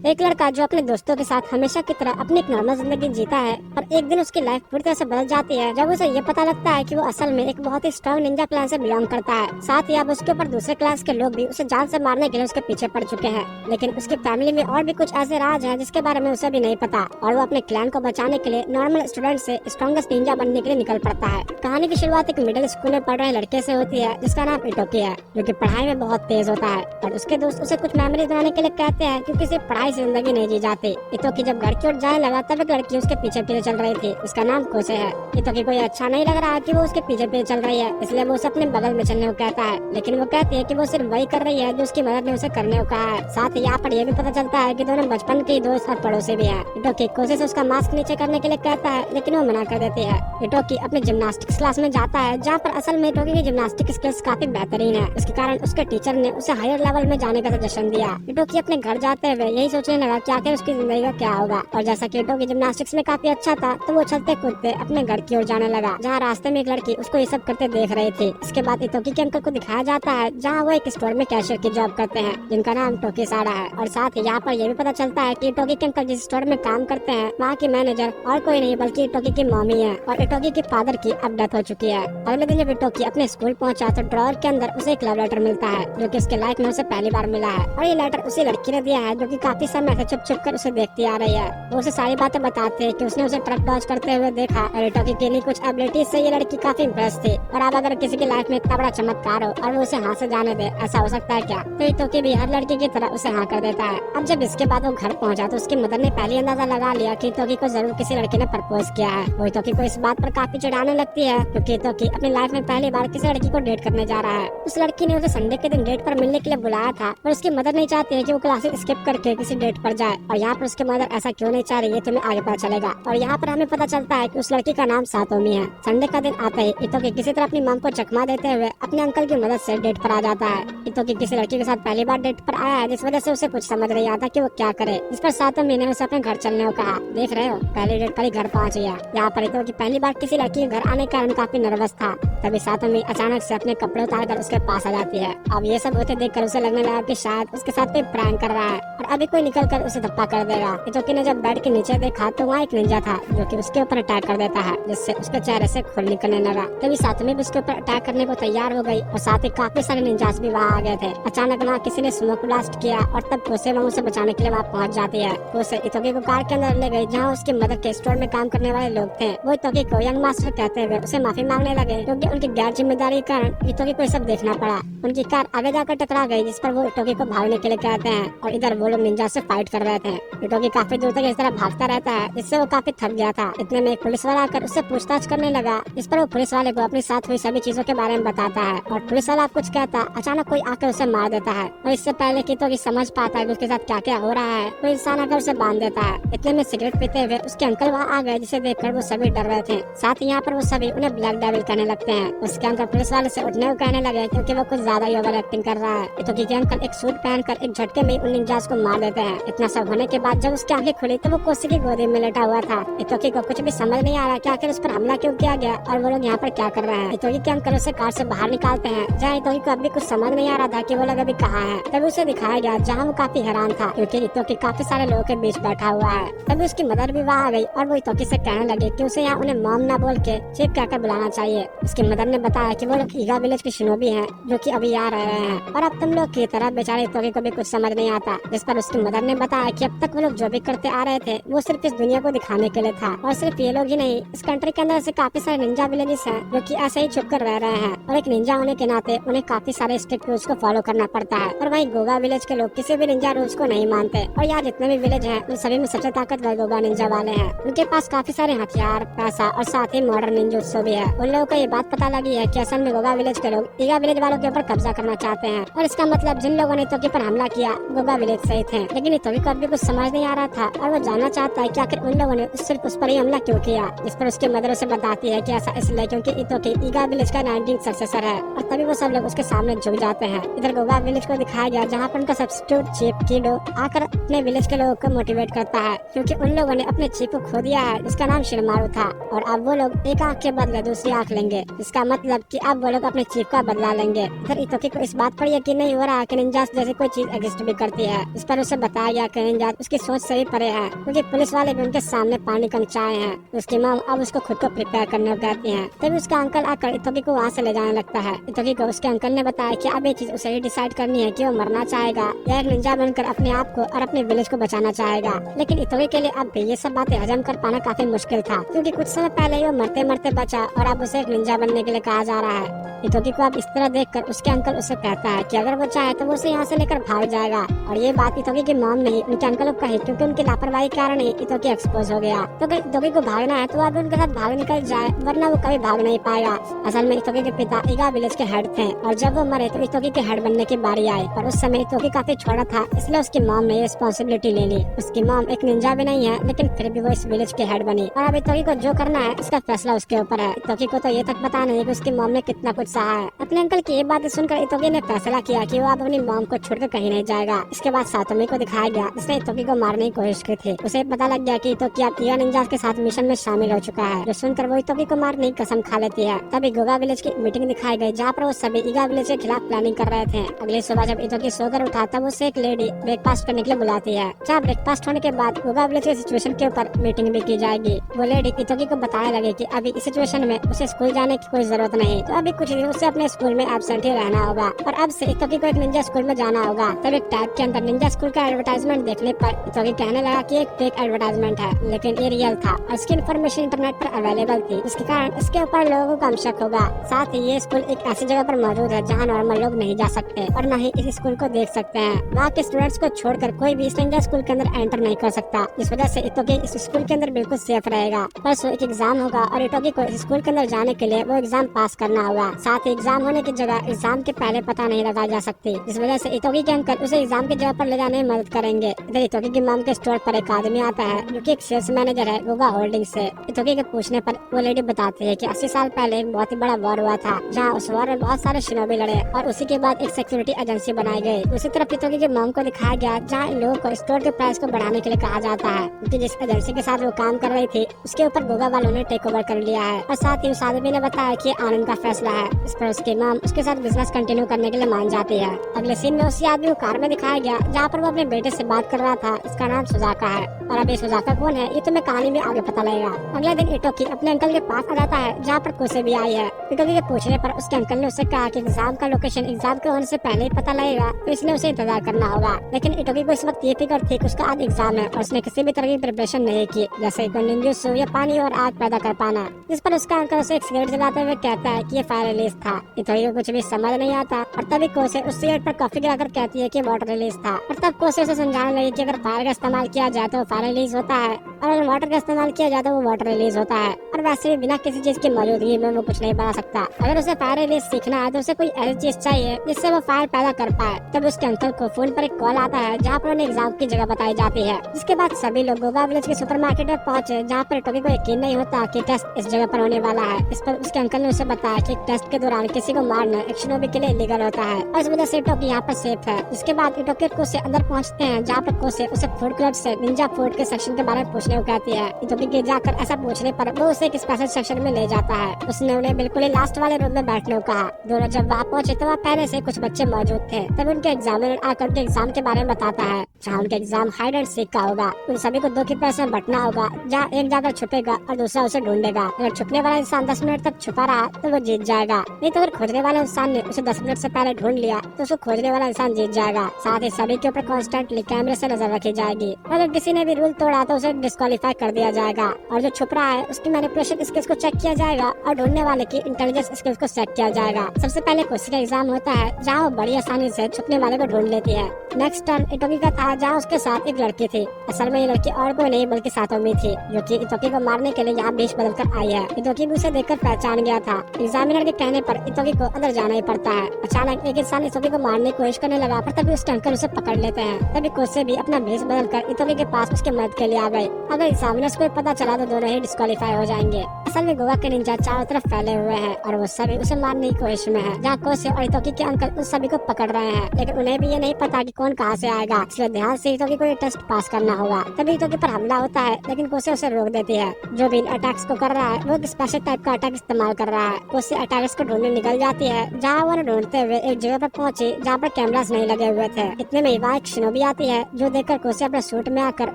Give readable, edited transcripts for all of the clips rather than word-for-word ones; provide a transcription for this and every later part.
एक लड़का जो अपने दोस्तों के साथ हमेशा की तरह अपनी एक नॉर्मल जिंदगी जीता है और एक दिन उसकी लाइफ पूरी तरह से बदल जाती है जब उसे ये पता लगता है कि वो असल में एक बहुत ही स्ट्रॉन्ग निंजा क्लान से बिलोंग करता है। साथ ही अब उसके ऊपर दूसरे क्लास के लोग भी उसे जान से मारने के लिए उसके पीछे पड़ चुके हैं, लेकिन उसकी फैमिली में और भी कुछ ऐसे राज हैं जिसके बारे में उसे भी नहीं पता और वो अपने क्लैन को बचाने के लिए नॉर्मल स्टूडेंट से स्ट्रॉन्गेस्ट निंजा बनने के लिए निकल पड़ता है। कहानी की शुरुआत एक मिडिल स्कूल में पढ़ रहे लड़के से होती है जिसका नाम इटोकी है, जो कि पढ़ाई में बहुत तेज होता है और उसके दोस्त उसे कुछ मेमोरीज बनाने के लिए कहते हैं क्योंकि सिर्फ पढ़ाई से जिंदगी नहीं जी जाती। इटोकी जब घर की ओर जाने लगा तब एक लड़की उसके पीछे पीछे चल रही थी, उसका नाम कोसे है। इटोकी को ये अच्छा नहीं लग रहा कि वो उसके पीछे पीछे चल रही है, इसलिए वो उसे अपने बगल में चलने को कहता है, लेकिन वो कहती है कि वो सिर्फ वही कर रही है जो उसकी मदद ने उसे करने को कहा है। साथ ही यहाँ पर यह भी पता चलता है कि दोनों बचपन के दोस्त और पड़ोसी भी है। इटोकी कोसे से उसका मास्क नीचे करने के लिए कहता है, लेकिन वो मना कर देती है। इटोकी अपने जिम्नास्टिक्स क्लास में जाता है जहाँ पर असल में इटोकी की जिम्नास्टिक स्किल्स काफी बेहतरीन है, इसके कारण उसके टीचर ने उसे हायर लेवल में जाने का सजेशन दिया। इटोकी अपने घर जाते हुए यही सोचने लगा कि आखिर उसकी जिंदगी का क्या होगा, और जैसा कि इटोकी जिम्नास्टिक्स में काफी अच्छा था तो वो चलते कूदते अपने घर की ओर जाने लगा, जहाँ रास्ते में एक लड़की उसको ये सब करते देख रही थी। इसके बाद इटोकी के अंकल को दिखाया जाता है जहाँ वो एक स्टोर में कैशियर की जॉब करते हैं जिनका नाम टोकी साड़ा है। और साथ ही यहाँ पर यह भी पता चलता है कि इटोकी के अंकल जिस स्टोर में काम करते हैं वहाँ की मैनेजर और कोई नहीं बल्कि इटोकी की मम्मी है और इटोकी के फादर की अब डेथ हो चुकी है। अगले दिन जब इटोकी अपने स्कूल पहुंचा तो ड्रॉअर के अंदर उसे एक लव लेटर मिलता है जो कि उसके लाइफ में उसे पहली बार मिला है, और ये लेटर उसी लड़की ने दिया है जो कि काफी समय से छुप छुप कर उसे देखती आ रही है। वो उसे सारी बातें बताते हैं कि उसने उसे ट्रक डॉज करते हुए देखा और इटोकी की कुछ एबिलिटीज से ये लड़की काफी इम्प्रेस थी। और अब अगर किसी की लाइफ में इतना बड़ा चमत्कार हो और वो उसे हाँ से जाने दे, ऐसा हो सकता है क्या? तो इटोकी भी हर लड़की की तरह उसे हाँ कर देता है। अब जब इसके बाद वो घर पहुंचा तो उसकी मदर ने पहले अंदाजा लगा लिया कि इटोकी को जरूर किसी लड़के ने प्रपोज किया है। वो इटोकी को इस बात पर काफी चिढ़ाने लगती है क्योंकि इटोकी अपनी लाइफ में पहली बार किसी लड़की को डेट करने जा रहा है। उस लड़की ने उसे संडे के दिन डेट पर मिलने के लिए बुलाया था और उसकी मदर नहीं चाहती है कि वो क्लासेस स्किप करके किसी डेट पर जाए, और यहाँ पर उसकी मदर ऐसा क्यों नहीं चाह रही है तुम्हें आगे पता चलेगा। और यहाँ पर हमें पता चलता है कि उस लड़की का नाम सातोमी है। संडे का दिन आते ही इटोकी किसी तरह अपनी मम को चकमा देते हुए अपने अंकल की मदद से डेट पर आ जाता है। इटोकी किसी लड़की के साथ पहली बार डेट पर आया है जिस वजह से उसे कुछ समझ नहीं आता कि वो क्या करे, जिस पर सातोमी ने उसे अपने घर चलने को कहा। देख रहे हो पहली डेट पर ही घर पहुंच गया। यहाँ पर इटोकी पहली बार किसी लड़की के घर आने के कारण काफी नर्वस था, तभी सातोमी अचानक से अपने कपड़े उतार कर उसके पास आ जाती है। अब ये सब होते देखकर उसे लगने लगा कि शायद उसके साथ कोई प्रैंक कर रहा है और अभी कोई निकल कर उसे धप्पा कर देगा। इटोकी ने जब बेड के नीचे देखा तो वहाँ एक निंजा था जो कि उसके ऊपर अटैक कर देता है, जिससे उसके चेहरे से खून निकलने लगा। तभी सातोमी भी उसके ऊपर अटैक करने को तैयार हो गई और साथ ही काफी सारे निंजास भी वहाँ आ गए थे। अचानक वहाँ किसी ने स्मोक ब्लास्ट किया और तब कोसे वहाँ उसे बचाने के लिए वहाँ पहुँच जाती है। कोसे इटोकी को कार के अंदर ले गई जहाँ उसकी मदर के स्टोर में काम करने वाले लोग थे। वो इटोकी को यंग मास्टर कहते हुए उसे माफी मांगने लगे क्योंकि उनकी गैर जिम्मेदारी के कारण इटोकी को सब देखना पड़ा। उनकी कार आगे जाकर टकरा गई जिस पर वो इटोकी को भागने के लिए कहते हैं और इधर वो लोग निंजा से फाइट कर रहे थे। इटोकी काफी दूर तक इस तरह भागता रहता है जिससे वो काफी थक गया था। इतने में एक पुलिस वाला आकर उससे पूछताछ करने लगा, जिस पर वो पुलिस वाले को अपने साथ हुई सभी चीजों के बारे में बताता है और पुलिस वाला कुछ कहता अचानक कोई आकर उसे मार देता है और इससे पहले कि इटोकी समझ पाता है कि उसके साथ क्या क्या हो रहा है कोई इंसान आकर उसे बांध देता है। इतने में सिगरेट पीते हुए उसके अंकल वहाँ आ गए जिसे देखकर वो सभी डर रहे थे। साथ ही यहाँ पर वो सभी उन्हें ब्लैक डेविल कहने लगते हैं। उसके अंकल पुलिस वाले से उठने को कहने लगे क्योंकि वो कुछ ज्यादा ही ओवर एक्टिंग कर रहा है। इटोकी के अंकल एक सूट पहनकर एक झटके में उन निंजास को मार देते हैं। इतना सब होने के बाद जब उसकी आंखें खुली तो वो कोसे की गोदी में लेटा हुआ था। इटोकी को कुछ भी समझ नहीं आ रहा कि आखिर उस पर हमला क्यों किया गया और वो लोग यहाँ पर क्या कर रहे हैं। इटोकी के अंकल उसे कार से बाहर निकालते हैं जहाँ इटोकी को अभी कुछ समझ नहीं आ रहा था कि वो लोग अभी कहाँ हैं। तभी उसे दिखाया गया जहाँ वो काफी हैरान था क्योंकि इटोकी काफी सारे लोगों के बीच बैठा हुआ है। तभी उसकी मदर भी वहाँ आ गई और वो इटोकी से कहने लगे कि उसे यहाँ उन्हें मॉम ना बोल के चीफ कहकर बुलाना चाहिए। उसकी मदर ने बताया कि वो लोग ईगा विलेज के शिनोबी हैं जो कि अभी आ रहे हैं और अब तुम लोग की तरह बेचारे इटोकी को भी कुछ समझ नहीं आता। जिस पर उसकी मदर ने बताया कि अब तक वो लोग जो भी करते आ रहे थे वो सिर्फ इस दुनिया को दिखाने के लिए था, और सिर्फ ये लोग ही नहीं इस कंट्री के अंदर से काफी सारे निंजा विलेजेस हैं जो कि ऐसे ही छुप कर रह रहे हैं और एक निंजा होने के नाते उन्हें काफी सारे स्ट्रिक्ट रूल्स को फॉलो करना पड़ता है। और वहीं गोगा विलेज के लोग किसी भी निंजा रूल्स को नहीं मानते और यहाँ जितने भी विलेज हैं उन सभी में सबसे ताकतवर गोगा निंजा वाले हैं। उनके पास काफी सारे हथियार, पैसा और साथ ही मॉडर्न निंजुत्सु भी है। उन लोगों को ये बात पता लगी है कि असल में गोगा विलेज के लोग ईगा विलेज वालों के ऊपर कब्जा करना चाहते हैं और इसका मतलब जिन लोगों ने इटोकी पर हमला किया गोगा विलेज से ही थे। लेकिन इटोकी को अभी कुछ समझ नहीं आ रहा था और वो जानना चाहता है कि आखिर उन लोगों ने सिर्फ उस पर ही हमला क्यों किया। इस पर उसकी मदर उसे बताती है कि ऐसा इसलिए क्योंकि इटोकी ईगा विलेज का 19th सक्सेसर है और तभी वो सब लोग उसके सामने झुक जाते हैं। इधर गोगा विलेज को दिखाया गया जहाँ पर उनका सब्स्टिट्यूट चीफ कीडो आकर अपने विलेज के लोगों को मोटिवेट करता है क्योंकि उन लोगों ने अपने चीफ को खो दिया है जिसका नाम शिनमारू था और अब वो लोग एक आँख के बदले दूसरी आँख लेंगे, जिसका मतलब कि अब वो लोग अपने चीफ का बदला लेंगे। इधर इटोकी को इस बात पर यकीन नहीं हो रहा कि निंजास जैसी कोई चीज एग्जिस्ट भी करती है। इस पर उसे बताया गया कि निंजा उसकी सोच से भी परे है, क्योंकि पुलिस वाले भी उनके सामने पानी कम चाहे हैं। उसकी मॉम अब उसको खुद को प्रिपेयर करने को कहती है। तभी उसका अंकल आकर इतोकी को वहाँ से ले जाने लगता है। इतोकी को उसके अंकल ने बताया कि अब ये चीज उसे ही डिसाइड करनी है कि वो मरना चाहेगा या एक निंजा बनकर अपने आप को और अपने विलेज को बचाना चाहेगा। लेकिन इतोकी के लिए अब भी ये सब बातें हजम कर पाना काफी मुश्किल था, क्योंकि कुछ समय पहले ही वो मरते मरते बचा और अब उसे एक निंजा बनने के लिए कहा जा रहा है। इतोकी को अब इस तरह देखकर उसके अंकल उसे कहता है कि अगर वो चाहे तो वो उसे यहाँ से लेकर भाग जाएगा। और ये बात इतोकी की मॉम नहीं उनके अंकल को कही, क्योंकि उनकी लापरवाही के कारण ही इतोकी एक्सपोज हो गया। तो अगर इतोकी को भागना है तो अब उनके साथ भाग निकल जाए, वरना वो कभी भाग नहीं पाएगा। असल में इतोकी के पिता इगा विलेज के हेड थे और जब वो मरे तो इतोकी के हेड बनने की बारी आई, पर उस समय इतोकी काफी छोटा था, इसलिए उसकी मॉम ने ये रिस्पॉन्सिबिलिटी ले ली। उसकी मॉम एक निंजा भी नहीं है, लेकिन फिर भी वो इस विलेज के हेड बनी और अब इतोकी को जो करना है इसका फैसला उसके ऊपर है। इतोकी को तो ये तक पता नहीं कि उसकी मॉम ने कितना कुछ सहा है। अपने अंकल की ये बात सुनकर इतोकी ने फैसला किया कि वो अब अपनी मॉम को छोड़कर कहीं नहीं जाएगा। इसके बाद सातोमी को दिखाया गया, जिसने इतोकी को मारने की कोशिश की थी। उसे पता लग गया कि इतोकी अब ईगा निंजा के साथ मिशन में शामिल हो चुका है, जो सुनकर वो इतोकी को मारने की कसम खा लेती है। तभी गोगा विलेज की मीटिंग दिखाई गई, जहाँ पर वो सभी ईगा विलेज के खिलाफ प्लानिंग कर रहे थे। अगली सुबह जब इतोकी सोकर उठा तब उसे एक लेडी ब्रेकफास्ट करने के लिए बुलाती है, जहाँ ब्रेकफास्ट होने के बाद गोगा विलेज के सिचुएशन के ऊपर मीटिंग भी की जाएगी। वो लेडी इतोकी को बताने लगे कि अभी इस सिचुएशन में उसे स्कूल जाने की कोई जरूरत नहीं, तो अभी कुछ दिन उसे अपने स्कूल में एब्सेंट ही रहना होगा और अब से इतोकी को एक निंजा स्कूल में जाना होगा। तब एक टैब के अंदर निंजा स्कूल का एडवर्टाइजमेंट देखने पर इतोकी कहने लगा कि एक फेक एडवर्टाइजमेंट है, लेकिन ये रियल था और इसकी इन्फॉर्मेशन इंटरनेट पर अवेलेबल थी, जिसके कारण इसके ऊपर लोगों को कम शक होगा। साथ ही ये स्कूल एक ऐसी जगह पर मौजूद है जहाँ नॉर्मल लोग नहीं जा सकते और न ही इस स्कूल को देख सकते हैं। वहाँ के स्टूडेंट्स को छोड़कर कोई भी इस निंजा स्कूल के अंदर एंटर नहीं कर सकता, इस वजह से इतोकी इस स्कूल के अंदर बिल्कुल सेफ रहेगा। परसों एक एग्जाम होगा और इतोकी को इस स्कूल के अंदर जाने के लिए वो एग्जाम पास करना होगा। साथ ही एग्जाम होने की जगह एग्जाम के पहले पता नहीं लगाई जा सकती, जिस वजह से इतोकी के अंकल उसे एग्जाम की जगह पर ले जाने में मदद करेंगे। इधर इतोकी की मॉम के स्टोर पर एक आदमी आता है जो कि एक सेल्स मैनेजर है गोगा होल्डिंग से। इतोकी के पूछने पर वो लेडी बताती है कि 80 साल पहले एक बहुत ही बड़ा वॉर हुआ था, जहाँ उस वॉर में बहुत सारे शिनोबी लड़े और उसी के बाद एक सिक्योरिटी एजेंसी बनाई गई। दूसरी तरफ इतोकी के मॉम को दिखाया गया, जहाँ इन लोगों को स्टोर के प्राइस को बढ़ाने के लिए कहा जाता है, क्योंकि जिस एजेंसी के साथ वो काम कर रही थी उसके ऊपर गोगा वालों ने टेक ओवर कर लिया है। और साथ ही उस आदमी ने बताया कि आनंद का फैसला है। इस पर उसकी मॉम उसके साथ बिजनेस कंटिन्यू करने के लिए मान जाती है। अगले सीन में उसी आदमी को कार में दिखाया गया, जहाँ पर वो अपने बेटे से बात कर रहा था। इसका नाम सुजाका है और अभी सुजाका कौन है ये तुम्हें कहानी में आगे पता लगेगा। अगले दिन इतोकी अपने अंकल के पास आ जाता है, जहाँ पर कोसे भी आई है। इतोकी के पूछने पर उसके अंकल ने उससे कहा कि एग्जाम का लोकेशन एग्जाम के होने से पहले ही पता लगेगा, तो इसलिए उसे इंतजार करना होगा। लेकिन इतोकी को इस वक्त ये फिक्र थी कि उसका आज एग्जाम है और उसने किसी भी तरह की प्रिपरेशन नहीं की, जैसे निंजुत्सु या पानी और आग पैदा कर पाना। जिस पर उसका अंकल उसे एक सिगरेट जलाते हुए कहता है कि ये फायर रिलीज था। इतोकी को कुछ भी समझ नहीं आता और तभी कोसे उस सिगरेट पर कॉफी गिराकर कहती है कि वाटर रिलीज था। और तब कोसे उसे समझाने लगी कि अगर फायर का इस्तेमाल किया जाए तो फायर रिलीज होता है और अगर वाटर का इस्तेमाल किया जाए तो वो वाटर रिलीज होता है। और वैसे भी बिना किसी चीज की मौजूदगी में वो कुछ नहीं बना सकता। अगर उसे फायर रिलीज सीखना है तो उसे कोई ऐसी चीज चाहिए जिससे वो फायर पैदा कर पाए। तब उसके अंकल को फोन पर एक कॉल आता है, जहाँ पर उन्हें एग्जाम की जगह बताई जाती है। जिसके बाद सभी लोग गोगा विलेज के सुपरमार्केट में पहुंचे, जहाँ पर इतोकी को यकीन नहीं होता कि टेस्ट इस जगह पर होने वाला है। इस पर उसके अंकल ने उसे बताया कि टेस्ट के दौरान किसी को मारना एक शिनोबी के लिए इलीगल होता है और इस वजह से इतोकी यहाँ पर सेफ है। इसके बाद इतोकी को से अंदर पहुँचते हैं, जहाँ पर कोसे उसे फूड क्लब से निंजा फूड के सेक्शन के बारे में पूछने को कहती है। इतोकी के जाकर ऐसा पूछने पर वो उसे एक स्पेशल सेक्शन में ले जाता है। उसने उन्हें बिल्कुल ही लास्ट वाले रूम में बैठने को कहा। दोनों जब वहाँ पहुँचे तो वहाँ पहले से कुछ बच्चे मौजूद थे। तब उनके एग्जामिनर आकर उनके एग्जाम के बारे में बताता है, जहाँ उनके एग्जाम हाइड एंड सीक का होगा। उन सभी को दो ग्रुप में बंटना होगा, जहाँ एक जाकर छुपेगा और दूसरा उसे ढूंढेगा। अगर छुपने वाला इंसान 10 मिनट तक छुपा रहा तो वो जीत जाएगा, नहीं तो अगर खोजने वाले इंसान ने उसे 10 मिनट से पहले ढूंढ लिया तो उसको खोजने वाला इंसान जीत जाएगा। साथ ही सभी के ऊपर कॉन्स्टेंटली कैमरे से नजर रखी जाएगी। अगर किसी ने भी रूल तोड़ा तो उसे डिस्क्वालीफाई कर दिया जाएगा और जो छुप रहा है उसकी मैनिपुलेशन स्किल्स को चेक किया जाएगा और ढूंढने वाले की इंटेलिजेंस स्किल्स को चेक किया जाएगा। सबसे पहले कोसी का एग्जाम होता है, जहाँ वो बड़ी आसानी से छुपने वाले को ढूंढ लेती है। नेक्स्ट टर्न इतोकी का था, जहाँ उसके साथ एक लड़की थी। असल में ये लड़की और कोई नहीं बल्कि सातोमी थी, जो कि इतोकी को मारने के लिए यहाँ भेष बदल कर आई है। इतोकी भी उसे देखकर पहचान गया था। एग्जामिनर के कहने पर इतोकी को अंदर जाना ही पड़ता है। अचानक एक इंसान इतोकी को मारने की कोशिश करने लगा, पर तभी उसके अंकल उसे पकड़ लेते हैं। तभी कोसे भी अपना भेष बदल कर इतोकी के पास उसके मदद के लिए आ गए। अगर एग्जामिनर्स को पता चला तो दोनों ही डिस्क्वालीफाई हो जाएंगे। असल में गोवा के निंजा चारों तरफ फैले हुए हैं और वो सभी उसे मारने की कोशिश में है, जहाँ कोसे और इतोकी के अंकल उस सभी को पकड़ रहे हैं, लेकिन उन्हें भी ये नहीं पता कि कौन कहाँ से आएगा, इसलिए ध्यान से ईटोगी को ये टेस्ट पास करना होगा, तभी ईटोगी पर हमला होता है, लेकिन कोसे उसे रोक देती है। जो भी इन अटैक्स को कर रहा है वो एक स्पेशल टाइप का अटैक इस्तेमाल कर रहा है। कोसे अटैक्स को ढूंढने निकल जाती है, जहाँ वो ढूंढते हुए एक जगह पर पहुंची जहाँ पर कैमरास नहीं लगे हुए थे। इतने में वहाँ एक शिनोबी आती है, जो देखकर कोसे अपने सूट में आकर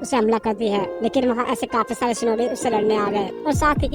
उसे हमला करती है, लेकिन वहाँ ऐसे काफी सारे शिनोबी उससे लड़ने आ गए और साथ ही